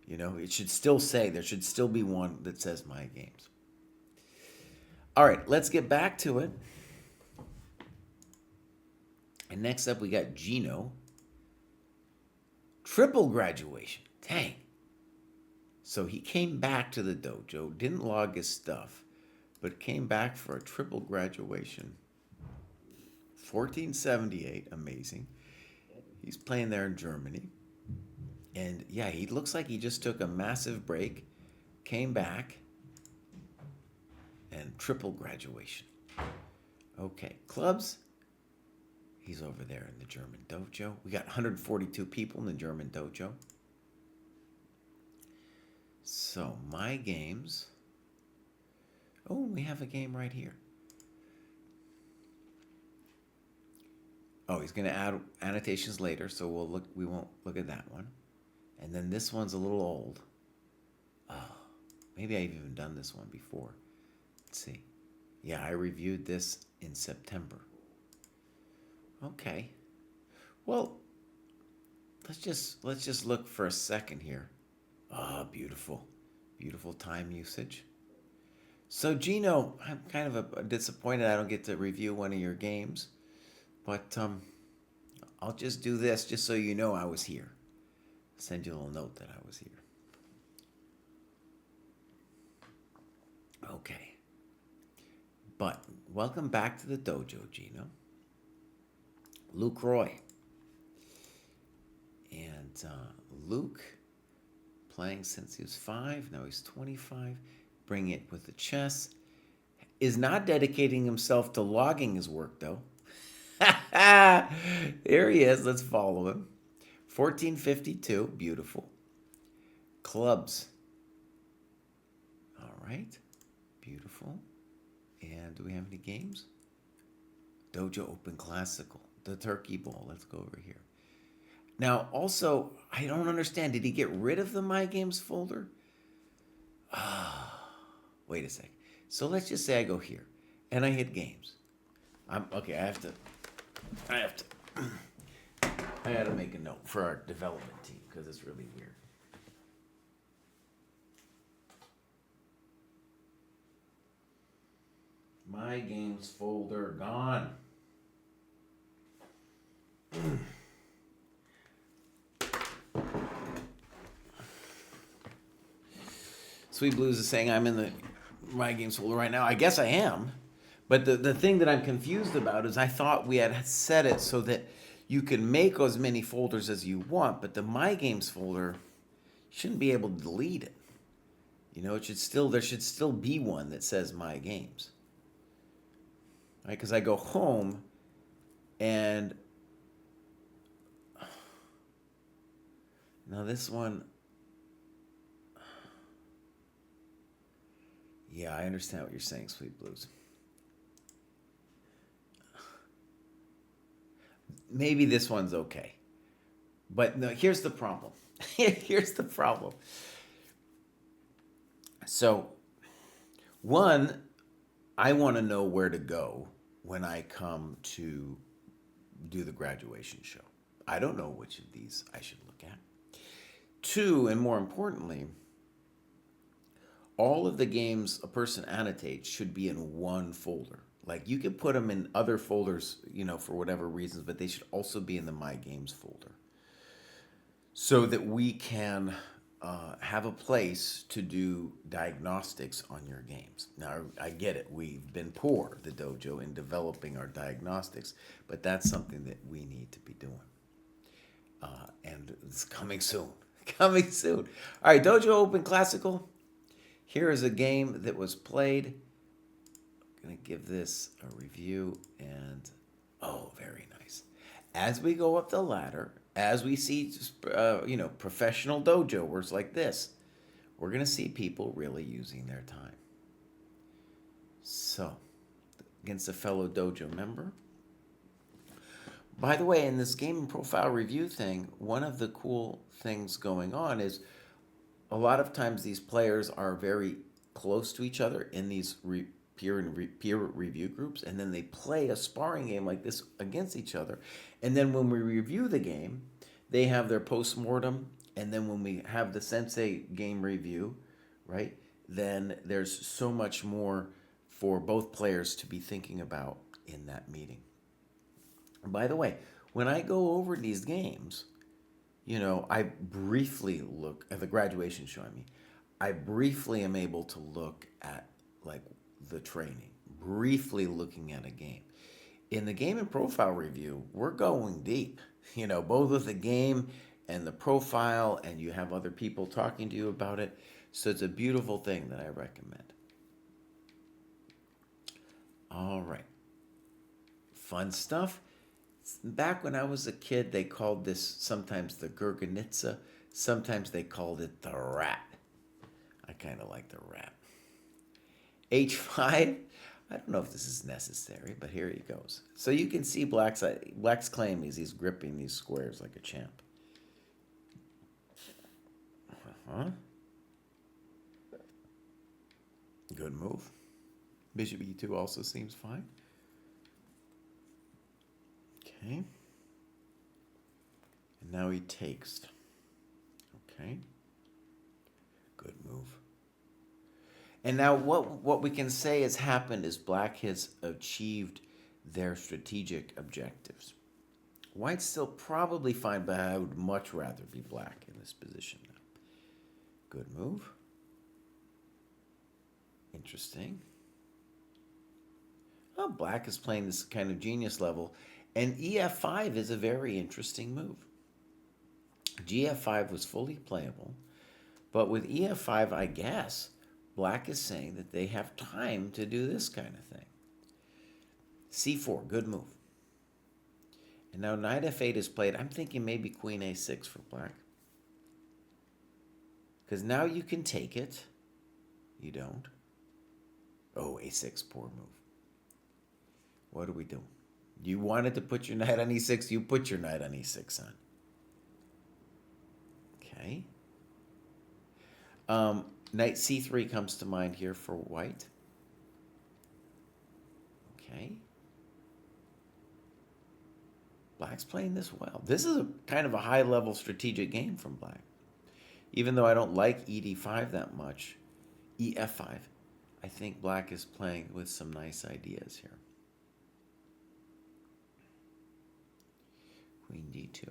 [SPEAKER 1] You know, it should still say, there should still be one that says My Games. All right, let's get back to it. And next up, we got Gino. Triple graduation. Dang. So he came back to the dojo, didn't log his stuff, but came back for a triple graduation. 1478, amazing. He's playing there in Germany. And yeah, he looks like he just took a massive break, came back, and triple graduation. Okay, clubs. He's over there in the German dojo. We got 142 people in the German dojo. So, my games. Oh, we have a game right here. Oh, he's going to add annotations later, so we won't look at that one. And then this one's a little old. Oh, maybe I've even done this one before. Let's see. Yeah, I reviewed this in September. Okay. Well, let's just look for a second here. Ah, beautiful. Beautiful time usage. So, Gino, I'm kind of disappointed I don't get to review one of your games. But I'll just do this just so you know I was here. I'll send you a little note that I was here. Okay. But welcome back to the dojo, Gino. Luke Roy. And Luke, playing since he was 5, now he's 25, bringing it with the chess, is not dedicating himself to logging his work, though. There he is. Let's follow him. 1452. Beautiful. Clubs. All right. Beautiful. And do we have any games? Dojo Open Classical. The Turkey Bowl. Let's go over here. Now, also, I don't understand. Did he get rid of the My Games folder? Wait a sec. So let's just say I go here. And I hit games. Okay, I have to I had to make a note for our development team because it's really weird. My games folder gone. Sweet Blues is saying I'm in the My Games folder right now. I guess I am. But the thing that I'm confused about is I thought we had set it so that you can make as many folders as you want, but the My Games folder, you shouldn't be able to delete it. You know, there should still be one that says My Games. Right? Because I go home and now this one, yeah, I understand what you're saying, Sweet Blues. Maybe this one's okay. But no, here's the problem. Here's the problem. So, one, I want to know where to go when I come to do the graduation show. I don't know which of these I should look at. Two, and more importantly, all of the games a person annotates should be in one folder. Like, you could put them in other folders, you know, for whatever reasons, but they should also be in the My Games folder so that we can have a place to do diagnostics on your games. Now, I get it. We've been poor, the dojo, in developing our diagnostics, but that's something that we need to be doing. And it's coming soon. Coming soon. All right, Dojo Open Classical. Here is a game that was played. I'm going to give this a review, and oh, very nice. As we go up the ladder, as we see, professional dojoers like this, we're going to see people really using their time. So, against a fellow dojo member. By the way, in this game and profile review thing, one of the cool things going on is a lot of times these players are very close to each other in these peer review groups, and then they play a sparring game like this against each other. And then when we review the game, they have their post-mortem, and then when we have the sensei game review, right, then there's so much more for both players to be thinking about in that meeting. By the way, when I go over these games, I briefly look at the graduation show. I briefly am able to look at like the training, briefly looking at a game. In the game and profile review, we're going deep, both with the game and the profile, and you have other people talking to you about it. So it's a beautiful thing that I recommend. All right. Fun stuff. Back when I was a kid, they called this sometimes the Gurganitsa, sometimes they called it the rat. I kind of like the rat. H5, I don't know if this is necessary, but here he goes. So you can see Black's claim is he's gripping these squares like a champ. Good move. Bishop E2 also seems fine. Okay. And now he takes. Okay. Good move. And now what we can say has happened is Black has achieved their strategic objectives. White's still probably fine, but I would much rather be Black in this position now. Good move. Interesting. Well, Black is playing this kind of genius level, and EF5 is a very interesting move. GF5 was fully playable, but with EF5, I guess, Black is saying that they have time to do this kind of thing. C4, good move. And now Knight F8 is played. I'm thinking maybe Queen A6 for Black. Because now you can take it. You don't. Oh, A6, poor move. What do we do? You wanted to put your knight on E6. You put your knight on E6 on. Okay. Knight C3 comes to mind here for White. Okay. Black's playing this well. This is a kind of a high-level strategic game from Black. Even though I don't like ED5 that much, EF5, I think Black is playing with some nice ideas here. Queen D2.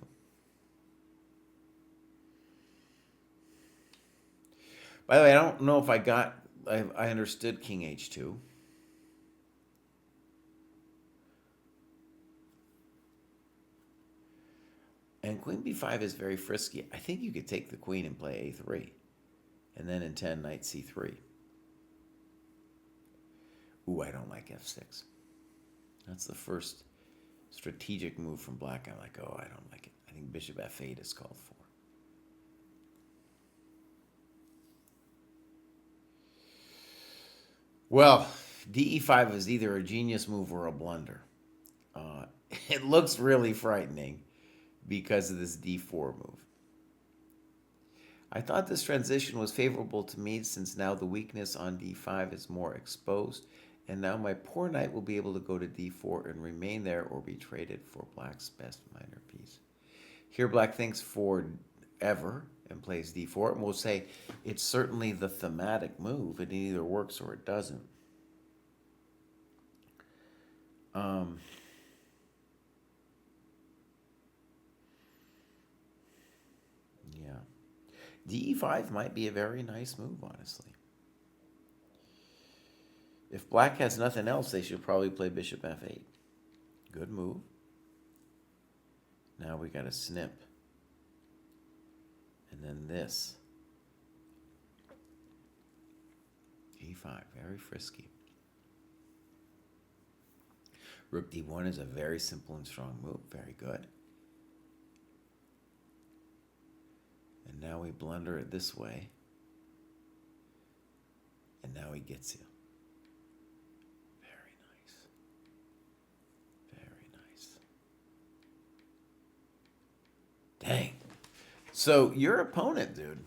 [SPEAKER 1] By the way, I don't know if I understood King H2. And Queen B5 is very frisky. I think you could take the queen and play A3. And then in 10, Knight C3. Ooh, I don't like F6. That's the first strategic move from Black. I'm like, oh, I don't like it. I think Bishop F8 is called for. Well, DE5 is either a genius move or a blunder. It looks really frightening because of this D4 move. I thought this transition was favorable to me since now the weakness on D5 is more exposed, and now my poor knight will be able to go to D4 and remain there or be traded for Black's best minor piece. Here Black thinks forever and plays D4, and we'll say it's certainly the thematic move. It either works or it doesn't. Yeah. DE5 might be a very nice move, honestly. If Black has nothing else, they should probably play Bishop F8. Good move. Now we got a snip. And then this. E5, very frisky. Rook d1 is a very simple and strong move. Very good. And now we blunder it this way. And now he gets you. Very nice. Very nice. Dang. So your opponent, dude,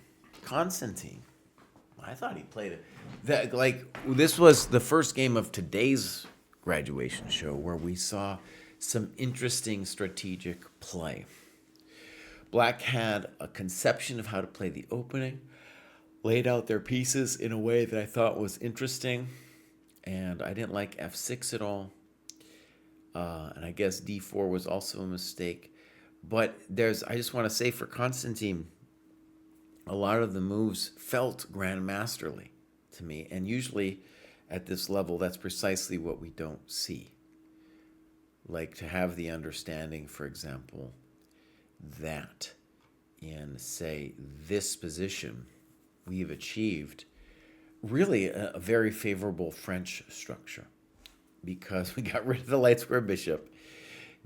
[SPEAKER 1] Konstantin, I thought he played it. This was the first game of today's graduation show where we saw some interesting strategic play. Black had a conception of how to play the opening, laid out their pieces in a way that I thought was interesting, and I didn't like f6 at all. And I guess d4 was also a mistake. But I just want to say for Konstantin, a lot of the moves felt grandmasterly to me, and usually at this level, that's precisely what we don't see. Like to have the understanding, for example, that in, say, this position, we've achieved really a very favorable French structure because we got rid of the light square bishop.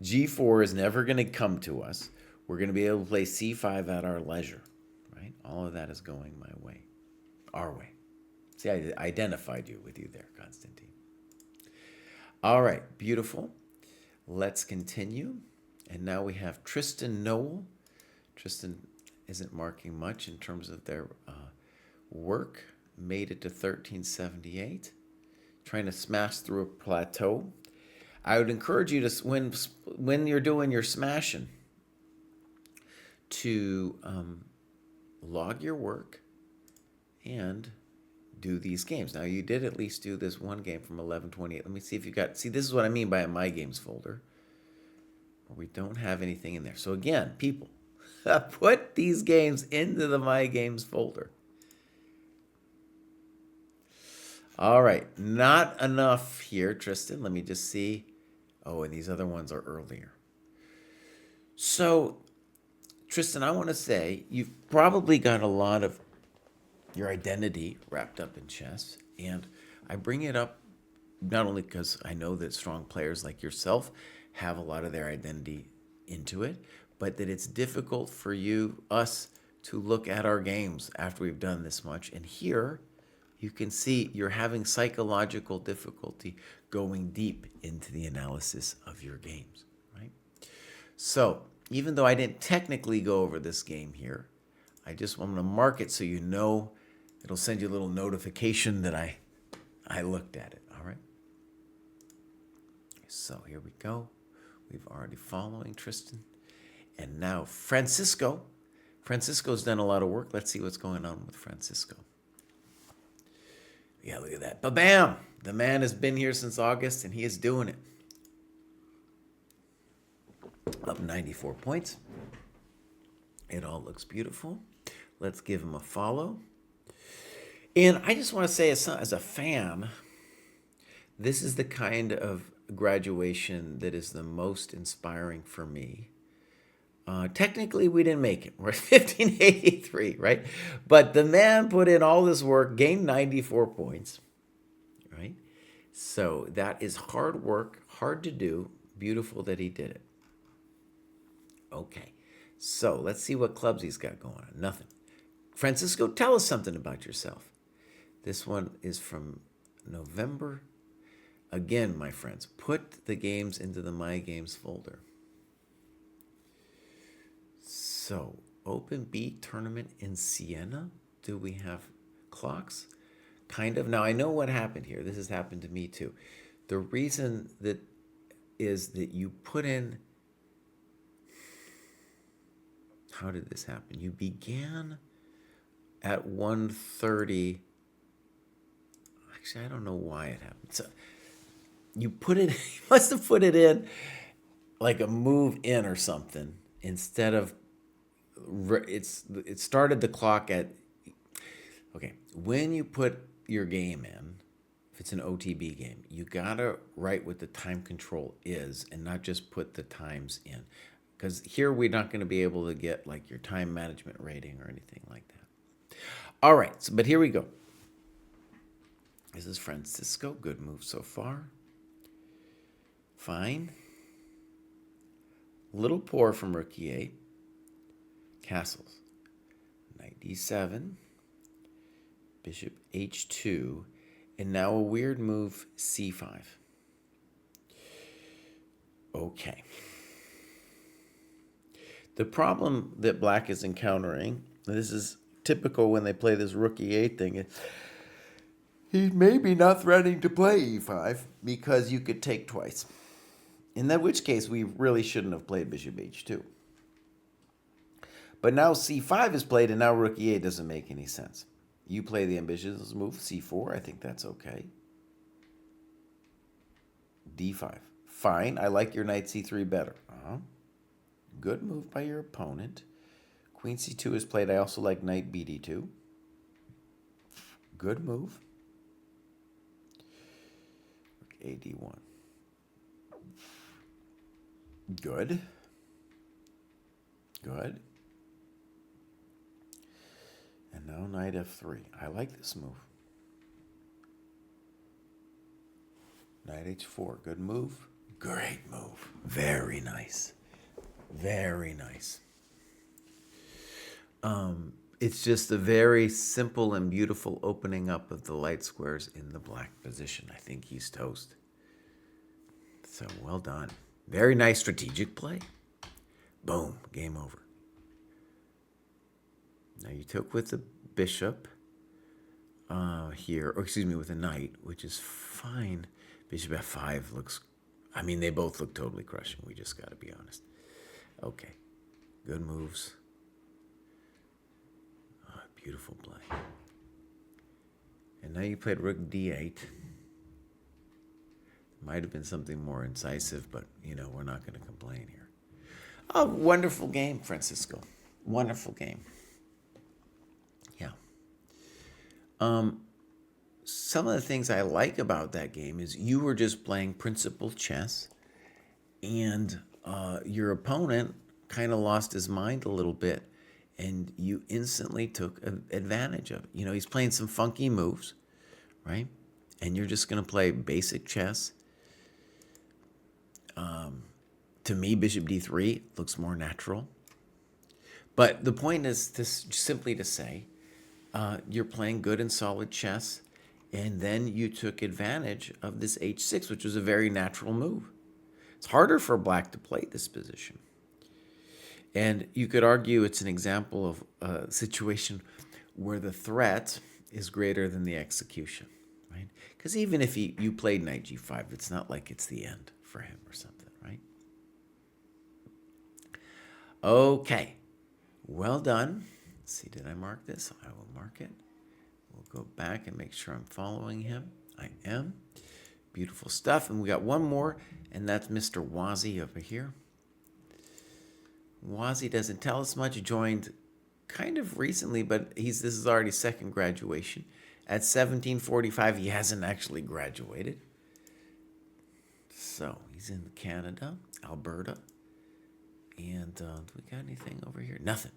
[SPEAKER 1] G4 is never going to come to us. We're going to be able to play C5 at our leisure, right? All of that is going my way, our way. See, I identified with you there, Konstantin. All right, beautiful. Let's continue. And now we have Tristan Noel. Tristan isn't marking much in terms of their work. Made it to 1378. Trying to smash through a plateau. I would encourage you to, when you're doing your smashing, to log your work and do these games. Now, you did at least do this one game from 1128. Let me see if you got... See, this is what I mean by a My Games folder, where we don't have anything in there. So again, people, put these games into the My Games folder. All right, not enough here, Tristan. Let me just see. Oh, and these other ones are earlier. So, Tristan, I want to say you've probably got a lot of your identity wrapped up in chess. And I bring it up not only because I know that strong players like yourself have a lot of their identity into it, but that it's difficult for us to look at our games after we've done this much. And here you can see you're having psychological difficulty going deep into the analysis of your games, right? So even though I didn't technically go over this game here, I just want to mark it so you know. It'll send you a little notification that I looked at it, all right? So here we go. We've already following Tristan. And now Francisco. Francisco's done a lot of work. Let's see what's going on with Francisco. Yeah, look at that. Ba-bam! The man has been here since August, and he is doing it. Up 94 points. It all looks beautiful. Let's give him a follow. And I just want to say, as a fan, this is the kind of graduation that is the most inspiring for me. Technically, we didn't make it. We're at 1583, right? But the man put in all this work, gained 94 points, right? So that is hard work, hard to do. Beautiful that he did it. Okay, so let's see what clubs he's got going on. Nothing. Francisco, tell us something about yourself. This one is from November. Again, my friends, put the games into the My Games folder. So, Open B tournament in Siena. Do we have clocks? Kind of. Now, I know what happened here. This has happened to me too. The reason that is that you put in... How did this happen? You began at 1:30. Actually, I don't know why it happened. So you put it, you must have put it in like a move in or something instead of, it started the clock at, okay, when you put your game in, if it's an OTB game, you gotta write what the time control is and not just put the times in. Because here we're not going to be able to get like your time management rating or anything like that. All right, so, but here we go. This is Francisco. Good move so far. Fine. Little poor from rook e8. Castles. Knight d7. Bishop h2. And now a weird move, c5. Okay. The problem that black is encountering, this is typical when they play this rook e8 thing, is he's maybe not threatening to play e5 because you could take twice. In that which case, we really shouldn't have played bishop h2. But now c5 is played, and now rook e8 doesn't make any sense. You play the ambitious move, c4. I think that's okay. d5. Fine. I like your knight c3 better. Good move by your opponent. Queen c2 is played. I also like knight bd2. Good move. ad1. Good. Good. And now knight f3. I like this move. Knight h4. Good move. Great move. Very nice. Very nice. It's just a very simple and beautiful opening up of the light squares in the black position. I think he's toast. So well done. Very nice strategic play. Boom. Game over. Now you took with the bishop here, or excuse me, with a knight, which is fine. Bishop f5 looks, I mean, they both look totally crushing. We just got to be honest. Okay. Good moves. Oh, beautiful play. And now you played rook d8. Might have been something more incisive, but, we're not going to complain here. Oh, wonderful game, Francisco. Wonderful game. Yeah. Some of the things I like about that game is you were just playing principal chess, and your opponent kind of lost his mind a little bit, and you instantly took advantage of it. He's playing some funky moves, right? And you're just going to play basic chess. To me, bishop d3 looks more natural. But the point is simply to say, you're playing good and solid chess, and then you took advantage of this h6, which was a very natural move. It's harder for black to play this position. And you could argue it's an example of a situation where the threat is greater than the execution, right? Because even if you played knight g5, it's not like it's the end for him or something, right? Okay. Well done. Let's see, did I mark this? I will mark it. We'll go back and make sure I'm following him. I am. Beautiful stuff. And we got one more, and that's Mr. Wazi over here. Wazi doesn't tell us much. He joined kind of recently, but this is already second graduation. At 1745, he hasn't actually graduated. So he's in Canada, Alberta. And do we got anything over here? Nothing.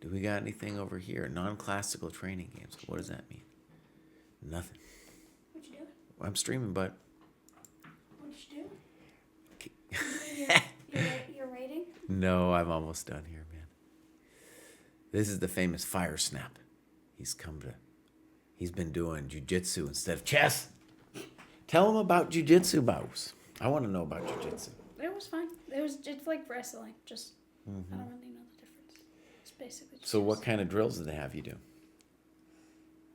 [SPEAKER 1] Do we got anything over here? Non-classical training games. What does that mean? Nothing.
[SPEAKER 2] What you doing?
[SPEAKER 1] I'm streaming, bud.
[SPEAKER 2] What you doing? You're rating?
[SPEAKER 1] No, I'm almost done here, man. This is the famous Fire Snap. He's been doing jiu-jitsu instead of chess. Tell him about jiu-jitsu, Baus. I want to know about jiu-jitsu.
[SPEAKER 2] It was fine. It's like wrestling. Just, I don't really know the difference. It's basically just
[SPEAKER 1] So what kind of drills did they have you do?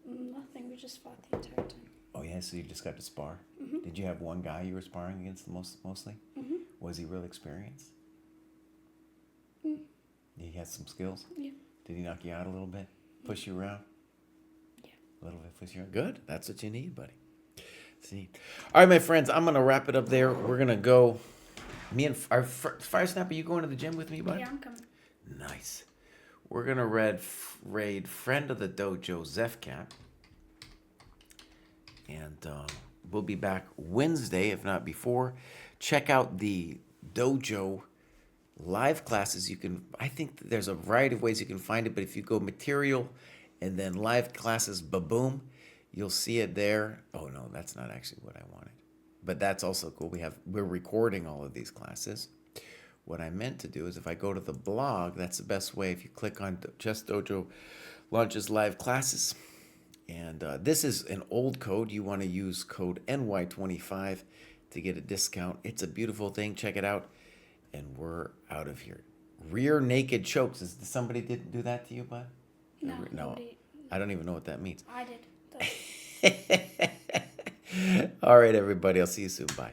[SPEAKER 2] Nothing. We just fought the entire time.
[SPEAKER 1] Oh, yeah, so you just got to spar? Did you have one guy you were sparring against mostly? Was he real experienced? He had some skills?
[SPEAKER 2] Yeah.
[SPEAKER 1] Did he knock you out a little bit? Push you around?
[SPEAKER 2] Yeah.
[SPEAKER 1] A little bit push you around? Good. That's what you need, buddy. See. All right, my friends, I'm going to wrap it up there. We're going to go. Me and our Fire Snap, are you going to the gym with me, bud?
[SPEAKER 2] Yeah, I'm coming.
[SPEAKER 1] Nice. We're going to raid friend of the dojo, Zefcat. And we'll be back Wednesday, if not before. Check out the dojo live classes. I think there's a variety of ways you can find it, but if you go material and then live classes, ba-boom, you'll see it there. Oh, no, that's not actually what I wanted. but that's also cool. We're recording all of these classes. What I meant to do is if I go to the blog, that's the best way. If you click on Chess Dojo launches live classes, and this is an old code. You want to use code NY25 to get a discount. It's a beautiful thing. Check it out. And we're out of here. Rear naked chokes. Somebody did do that to you, bud?
[SPEAKER 2] No,
[SPEAKER 1] No.
[SPEAKER 2] nobody.
[SPEAKER 1] I don't even know what that means.
[SPEAKER 2] I did.
[SPEAKER 1] All right, everybody. I'll see you soon. Bye.